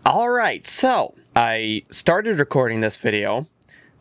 Alright, so I started recording this video,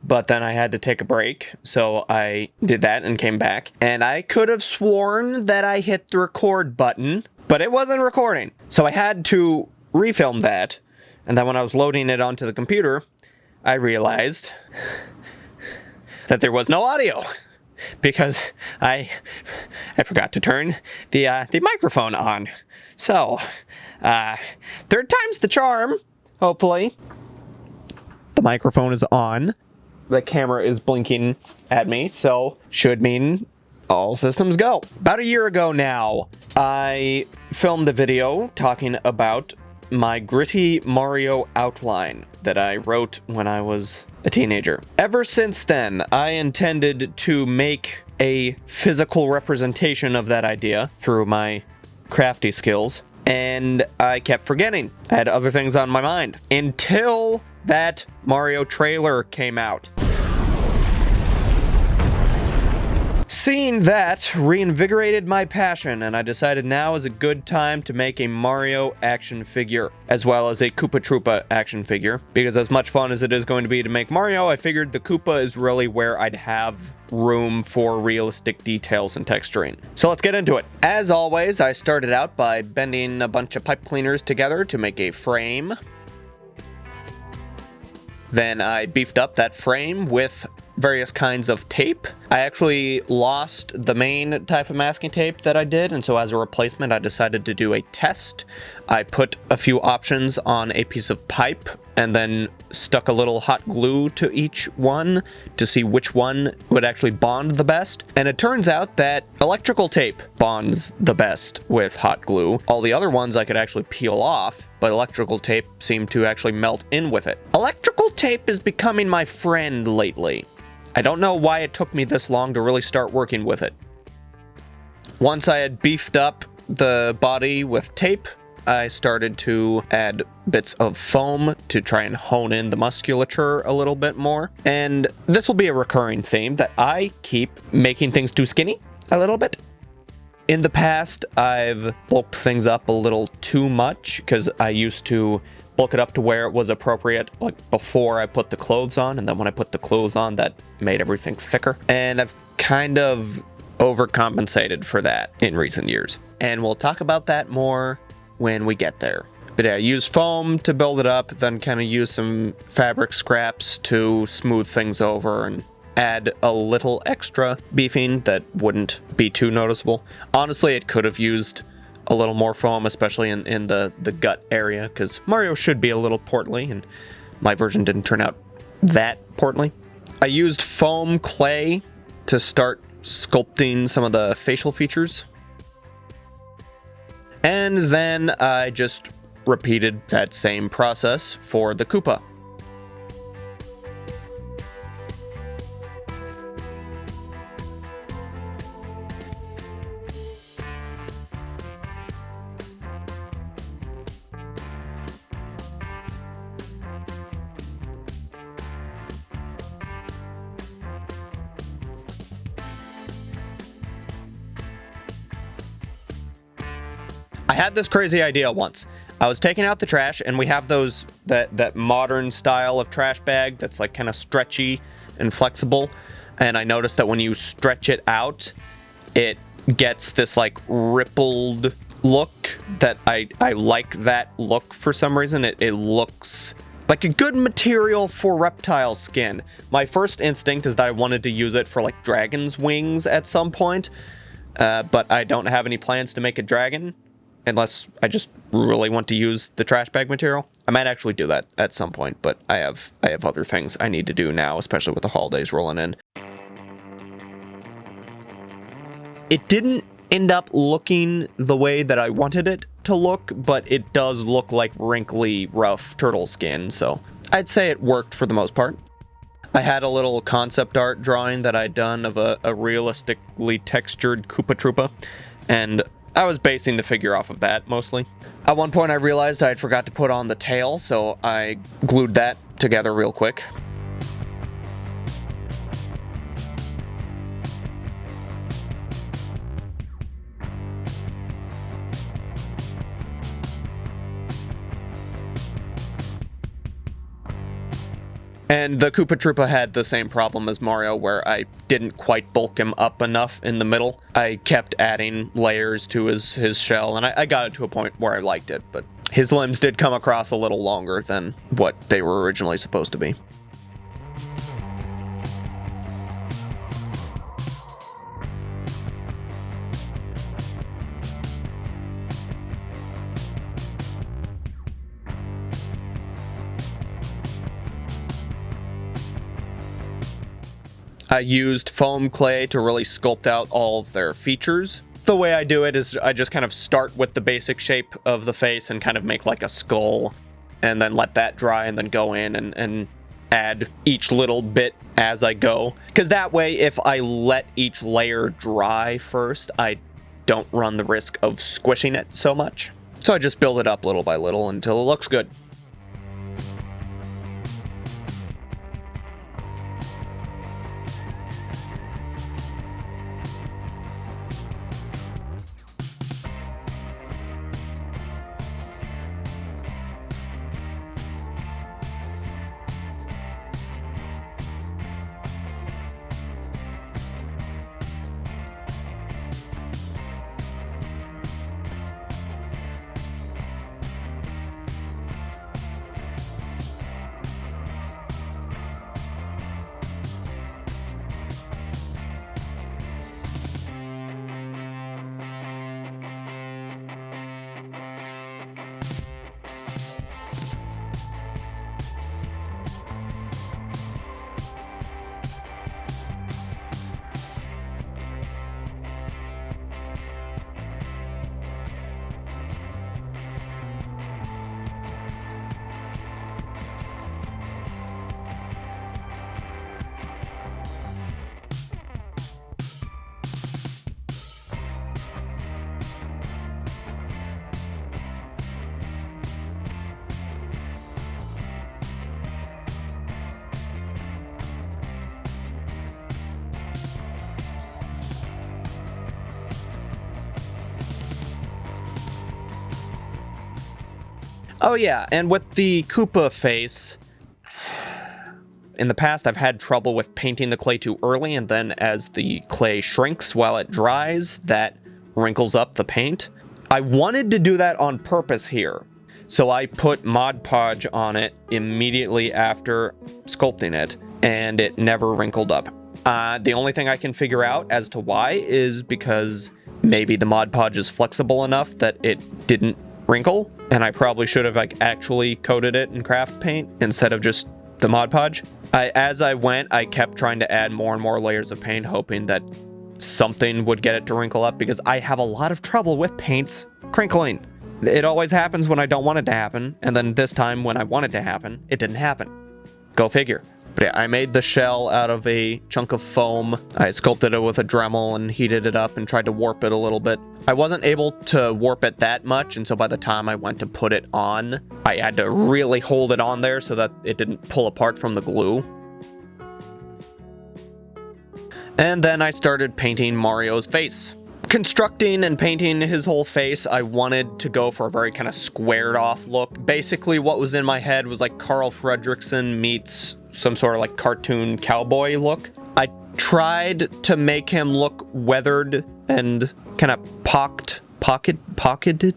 but then I had to take a break, so I did that and came back. And I could have sworn that I hit the record button, but it wasn't recording. So I had to refilm that, and then when I was loading it onto the computer, I realized that there was no audio. Because I forgot to turn the microphone on. So, third time's the charm, hopefully. The microphone is on. The camera is blinking at me, so should mean all systems go. About a year ago now, I filmed a video talking about my gritty Mario outline that I wrote when I was a teenager. Ever since then, I intended to make a physical representation of that idea through my crafty skills, and I kept forgetting. I had other things on my mind until that Mario trailer came out. Seeing that reinvigorated my passion, and I decided now is a good time to make a Mario action figure, as well as a Koopa Troopa action figure. Because as much fun as it is going to be to make Mario, I figured the Koopa is really where I'd have room for realistic details and texturing. So let's get into it. As always, I started out by bending a bunch of pipe cleaners together to make a frame. Then I beefed up that frame with various kinds of tape. I actually lost the main type of masking tape that I did, and so as a replacement I decided to do a test. I put a few options on a piece of pipe and then stuck a little hot glue to each one to see which one would actually bond the best. And it turns out that electrical tape bonds the best with hot glue. All the other ones I could actually peel off, but electrical tape seemed to actually melt in with it. Electrical tape is becoming my friend lately. I don't know why it took me this long to really start working with it. Once I had beefed up the body with tape, I started to add bits of foam to try and hone in the musculature a little bit more. And this will be a recurring theme, that I keep making things too skinny a little bit. In the past, I've bulked things up a little too much because I used to bulk it up to where it was appropriate, like before I put the clothes on, and then when I put the clothes on, that made everything thicker. And I've kind of overcompensated for that in recent years. And we'll talk about that more when we get there. But yeah, use foam to build it up, then kind of use some fabric scraps to smooth things over and add a little extra beefing that wouldn't be too noticeable. Honestly, it could have used a little more foam, especially in the gut area, because Mario should be a little portly, and my version didn't turn out that portly. I used foam clay to start sculpting some of the facial features. And then I just repeated that same process for the Koopa. I had this crazy idea once. I was taking out the trash, and we have those, that modern style of trash bag that's like kind of stretchy and flexible. And I noticed that when you stretch it out, it gets this like rippled look that I like that look for some reason. It looks like a good material for reptile skin. My first instinct is that I wanted to use it for like dragon's wings at some point, but I don't have any plans to make a dragon. Unless I just really want to use the trash bag material. I might actually do that at some point, but I have other things I need to do now, especially with the holidays rolling in. It didn't end up looking the way that I wanted it to look, but it does look like wrinkly, rough turtle skin, so I'd say it worked for the most part. I had a little concept art drawing that I'd done of a realistically textured Koopa Troopa, and I was basing the figure off of that, mostly. At one point I realized I had forgot to put on the tail, so I glued that together real quick. And the Koopa Troopa had the same problem as Mario, where I didn't quite bulk him up enough in the middle. I kept adding layers to his shell, and I got it to a point where I liked it, but his limbs did come across a little longer than what they were originally supposed to be. I used foam clay to really sculpt out all of their features. The way I do it is I just kind of start with the basic shape of the face and kind of make like a skull, and then let that dry and then go in and add each little bit as I go. Because that way, if I let each layer dry first, I don't run the risk of squishing it so much. So I just build it up little by little until it looks good. Oh yeah, and with the Koopa face, in the past I've had trouble with painting the clay too early, and then as the clay shrinks while it dries, that wrinkles up the paint. I wanted to do that on purpose here, so I put Mod Podge on it immediately after sculpting it, and it never wrinkled up. The only thing I can figure out as to why is because maybe the Mod Podge is flexible enough that it didn't wrinkle, and I probably should have actually coated it in craft paint instead of just the Mod Podge. As I went, I kept trying to add more and more layers of paint, hoping that something would get it to wrinkle up, because I have a lot of trouble with paints crinkling. It always happens when I don't want it to happen, and then this time when I want it to happen, it didn't happen. Go figure. But yeah, I made the shell out of a chunk of foam. I sculpted it with a Dremel and heated it up and tried to warp it a little bit. I wasn't able to warp it that much, and so by the time I went to put it on, I had to really hold it on there so that it didn't pull apart from the glue. And then I started painting Mario's face. Constructing and painting his whole face, I wanted to go for a very kind of squared off look. Basically what was in my head was like Carl Fredricksen meets some sort of like cartoon cowboy look. I tried to make him look weathered and kind of pocketed.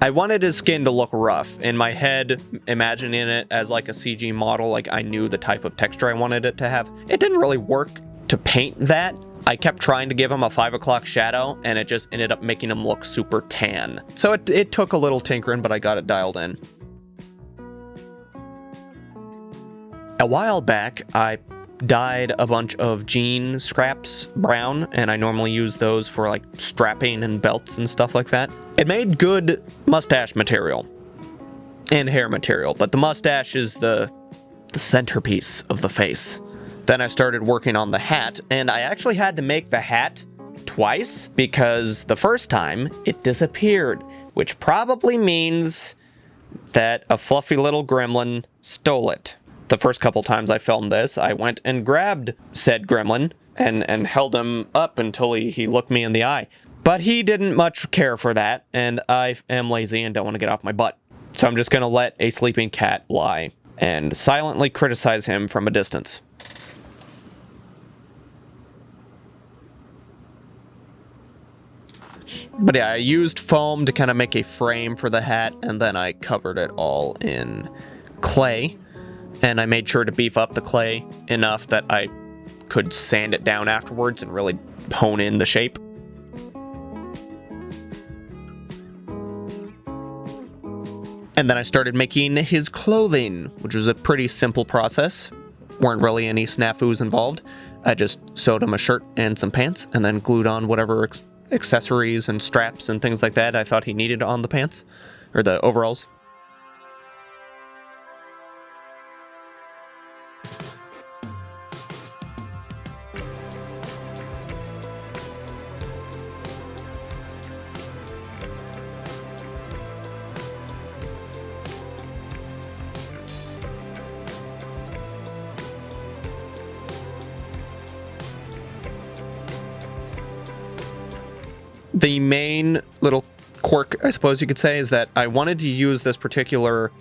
I wanted his skin to look rough. In my head, imagining it as like a CG model, like I knew the type of texture I wanted it to have. It didn't really work to paint that. I kept trying to give him a 5 o'clock shadow, and it just ended up making him look super tan. So it took a little tinkering, but I got it dialed in. A while back, I dyed a bunch of jean scraps brown, and I normally use those for like strapping and belts and stuff like that. It made good mustache material and hair material, but the mustache is the centerpiece of the face. Then I started working on the hat, and I actually had to make the hat twice because the first time it disappeared, which probably means that a fluffy little gremlin stole it. The first couple times I filmed this, I went and grabbed said gremlin and held him up until he looked me in the eye. But he didn't much care for that, and I am lazy and don't want to get off my butt. So I'm just going to let a sleeping cat lie. and silently criticize him from a distance. But yeah, I used foam to kind of make a frame for the hat, and then I covered it all in clay. And I made sure to beef up the clay enough that I could sand it down afterwards and really hone in the shape. And then I started making his clothing, which was a pretty simple process. Weren't really any snafus involved. I just sewed him a shirt and some pants, and then glued on whatever accessories and straps and things like that I thought he needed on the pants, or the overalls. The main little quirk, I suppose you could say, is that I wanted to use this particular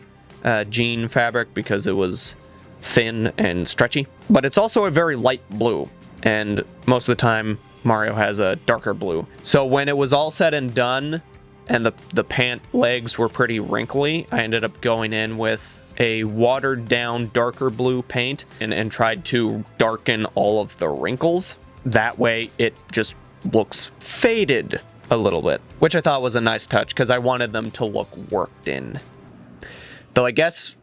jean fabric because it was thin and stretchy, but it's also a very light blue, and most of the time Mario has a darker blue. So when it was all said and done, and the pant legs were pretty wrinkly, I ended up going in with a watered down darker blue paint and tried to darken all of the wrinkles. That way it just looks faded a little bit, which I thought was a nice touch because I wanted them to look worked in. Though I guess,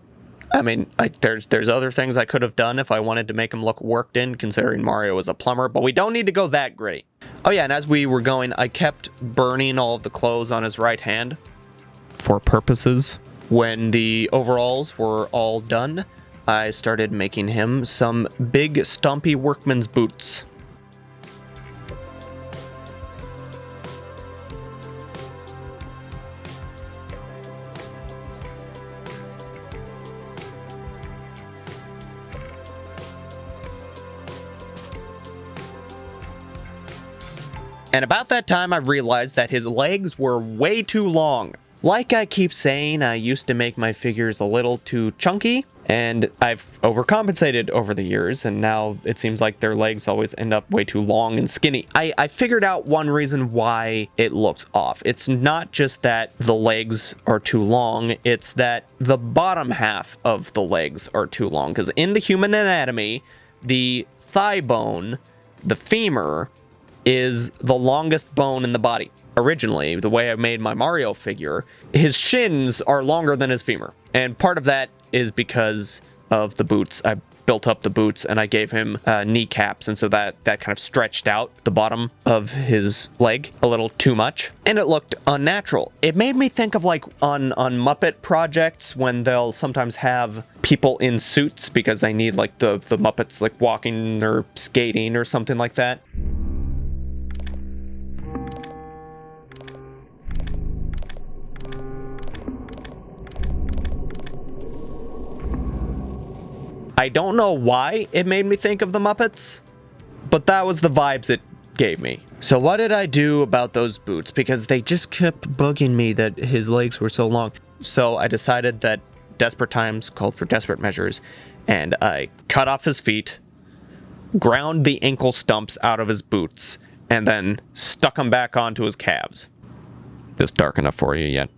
I mean, there's other things I could have done if I wanted to make them look worked in, considering Mario is a plumber, but we don't need to go that great. Oh yeah, and as we were going, I kept burning all of the clothes on his right hand for purposes. When the overalls were all done, I started making him some big, stumpy workman's boots. And about that time, I realized that his legs were way too long. Like I keep saying, I used to make my figures a little too chunky, and I've overcompensated over the years, and now it seems like their legs always end up way too long and skinny. I figured out one reason why it looks off. It's not just that the legs are too long, it's that the bottom half of the legs are too long. Because in the human anatomy, the thigh bone, the femur, is the longest bone in the body. Originally, the way I made my Mario figure, his shins are longer than his femur. And part of that is because of the boots. I built up the boots and I gave him kneecaps, and so that kind of stretched out the bottom of his leg a little too much, and it looked unnatural. It made me think of like on Muppet projects when they'll sometimes have people in suits because they need like the Muppets like walking or skating or something like that. I don't know why it made me think of the Muppets, but that was the vibes it gave me. So what did I do about those boots? Because they just kept bugging me that his legs were so long. So I decided that desperate times called for desperate measures, and I cut off his feet, ground the ankle stumps out of his boots, and then stuck them back onto his calves. This dark enough for you yet?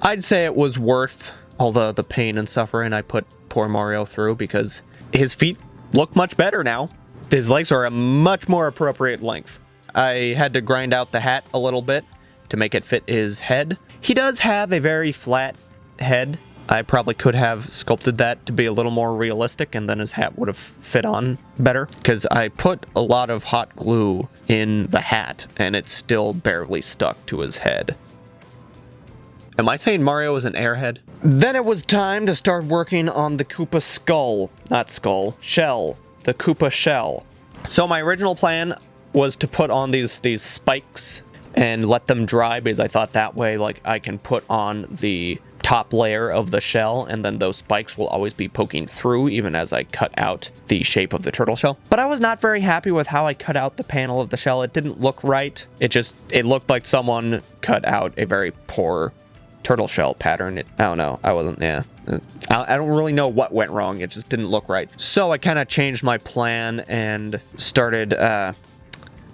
I'd say it was worth all the pain and suffering I put poor Mario through, because his feet look much better now. His legs are a much more appropriate length. I had to grind out the hat a little bit to make it fit his head. He does have a very flat head. I probably could have sculpted that to be a little more realistic, and then his hat would have fit on better, because I put a lot of hot glue in the hat and it still barely stuck to his head. Am I saying Mario is an airhead? Then it was time to start working on the Koopa shell. The Koopa shell. So my original plan was to put on these spikes and let them dry, because I thought that way like I can put on the top layer of the shell, and then those spikes will always be poking through even as I cut out the shape of the turtle shell. But I was not very happy with how I cut out the panel of the shell. It didn't look right. It looked like someone cut out a very poor turtle shell pattern. I don't know. I wasn't, yeah. I don't really know what went wrong. It just didn't look right. So I kind of changed my plan and started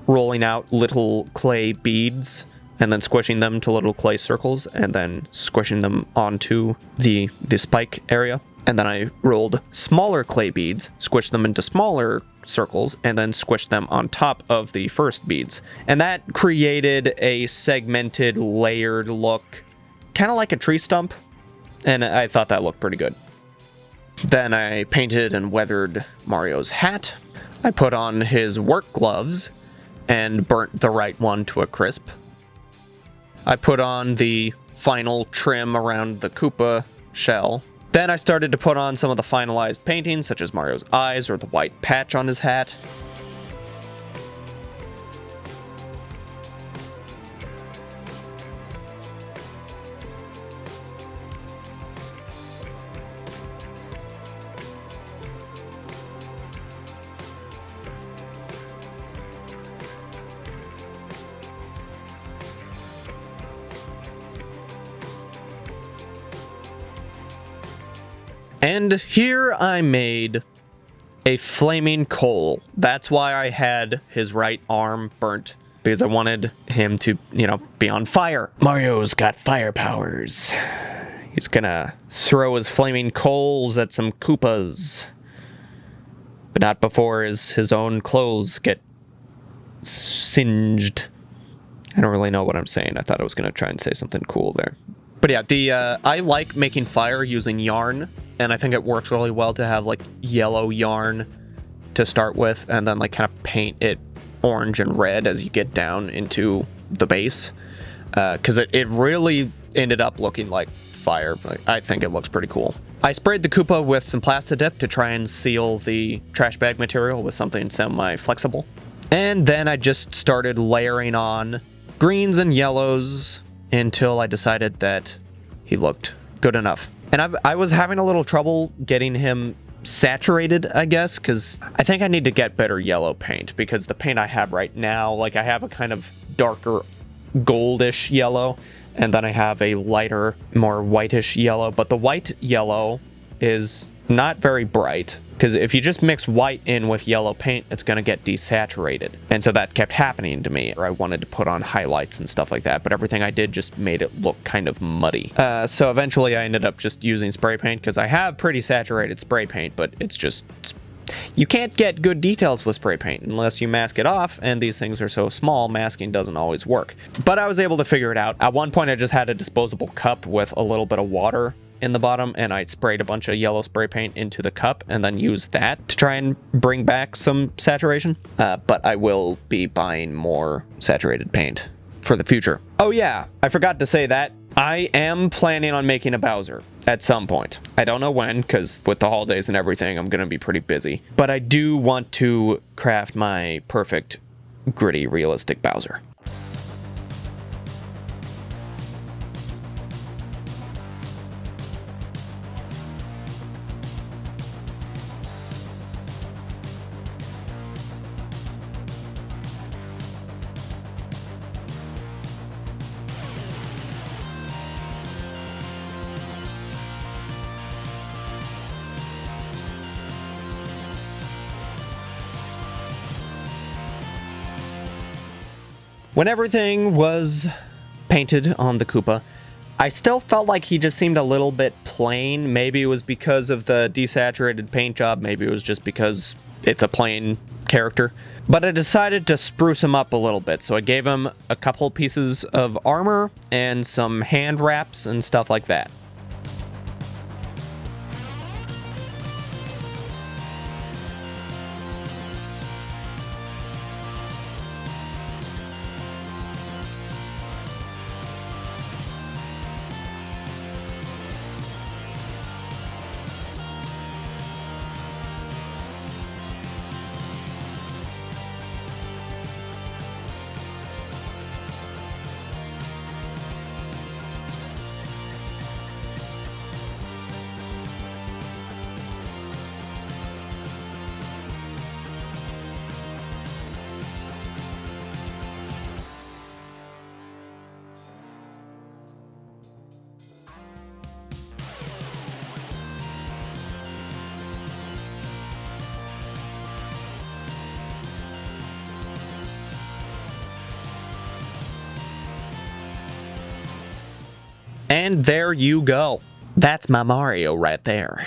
rolling out little clay beads and then squishing them to little clay circles and then squishing them onto the spike area. And then I rolled smaller clay beads, squished them into smaller circles, and then squished them on top of the first beads. And that created a segmented, layered look, kind of like a tree stump. And I thought that looked pretty good. Then I painted and weathered Mario's hat. I put on his work gloves and burnt the right one to a crisp. I put on the final trim around the Koopa shell. Then I started to put on some of the finalized paintings, such as Mario's eyes or the white patch on his hat. And here I made a flaming coal. That's why I had his right arm burnt, because I wanted him to, be on fire. Mario's got fire powers. He's gonna throw his flaming coals at some Koopas. But not before his own clothes get singed. I don't really know what I'm saying. I thought I was gonna try and say something cool there. But yeah, I like making fire using yarn. And I think it works really well to have like yellow yarn to start with and then like kind of paint it orange and red as you get down into the base. Because it really ended up looking like fire. But I think it looks pretty cool. I sprayed the Koopa with some Plastidip to try and seal the trash bag material with something semi-flexible. And then I just started layering on greens and yellows until I decided that he looked good enough. And I was having a little trouble getting him saturated, I guess, because I think I need to get better yellow paint, because the paint I have right now, like I have a kind of darker goldish yellow, and then I have a lighter, more whitish yellow, but the white yellow is not very bright, because if you just mix white in with yellow paint, it's going to get desaturated. And so that kept happening to me, or I wanted to put on highlights and stuff like that, but everything I did just made it look kind of muddy. So eventually I ended up just using spray paint, because I have pretty saturated spray paint, but it's just... You can't get good details with spray paint unless you mask it off, and these things are so small, masking doesn't always work. But I was able to figure it out. At one point I just had a disposable cup with a little bit of water in the bottom, and I sprayed a bunch of yellow spray paint into the cup and then used that to try and bring back some saturation. But I will be buying more saturated paint for the future. Oh yeah, I forgot to say that. I am planning on making a Bowser at some point. I don't know when, because with the holidays and everything, I'm going to be pretty busy. But I do want to craft my perfect, gritty, realistic Bowser. When everything was painted on the Koopa, I still felt like he just seemed a little bit plain. Maybe it was because of the desaturated paint job. Maybe it was just because it's a plain character. But I decided to spruce him up a little bit. So I gave him a couple pieces of armor and some hand wraps and stuff like that. And there you go. That's my Mario right there.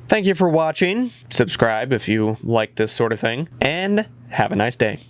Thank you for watching. Subscribe if you like this sort of thing. And have a nice day.